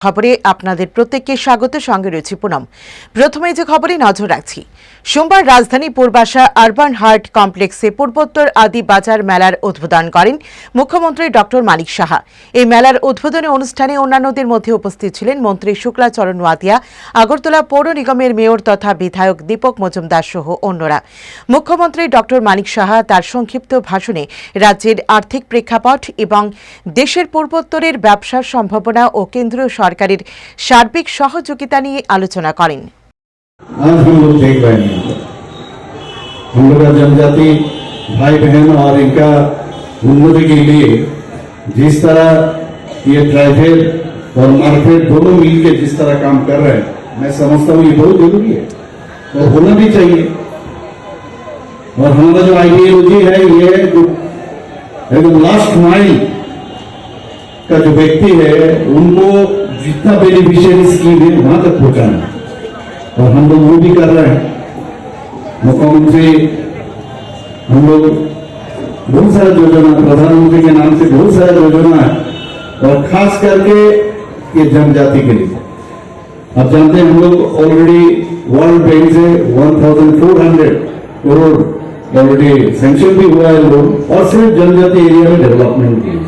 খবরে আপনাদের প্রত্যেককে স্বাগত। সঙ্গে রয়েছে পুনম। প্রথমে যে খবরে নজর রাখছি, সোমবার রাজধানী পূর্বাশা আরবান হার্ট কমপ্লেক্সে পূর্বোত্তর আদি বাজার মেলার উদ্বোধন করেন মুখ্যমন্ত্রী ডক্টর মানিক সাহা। এই মেলার উদ্বোধনী অনুষ্ঠানে অন্যান্যদের মধ্যে উপস্থিত ছিলেন মন্ত্রী শুক্লাচরণ ওয়াতিয়া, আগরতলা পৌর নিগমের মেয়র তথা বিধায়ক দীপক মজুমদার সহ অন্যরা। মুখ্যমন্ত্রী ডক্টর মানিক সাহা তার সংক্ষিপ্ত ভাষণে রাজ্যের আর্থিক প্রেক্ষাপট এবং দেশের পূর্বোত্তরের ব্যবসার সম্ভাবনা ও কেন্দ্রীয় সরকারের সার্বিক সহযোগিতা নিয়ে আলোচনা করেন। आज हम लोग देख रहे हैं हम लोग का जनजाति भाई बहन और इनका उन्नति के लिए जिस तरह ये ट्राइफेड और मार्केट दोनों मिलकर जिस तरह काम कर रहे हैं, मैं समझता हूँ ये बहुत जरूरी है और होना भी चाहिए। और हमारा जो आइडियोलॉजी है ये जो एकदम लास्ट माइल का जो व्यक्ति है उनको जितना बेनिफिशियरी स्कीम है वहां तक पहुंचाना, और हम लोग वो भी कर रहे हैं। मुख्यमंत्री हम लोग बहुत सारा योजना, प्रधानमंत्री के नाम से बहुत सारा योजना है, और खास करके ये जनजाति के लिए। आप जानते हैं हम लोग ऑलरेडी वर्ल्ड बैंक से 1400 करोड़ ऑलरेडी सैंक्शन भी हुआ है लोग, और सिर्फ जनजाति एरिया में डेवलपमेंट की है।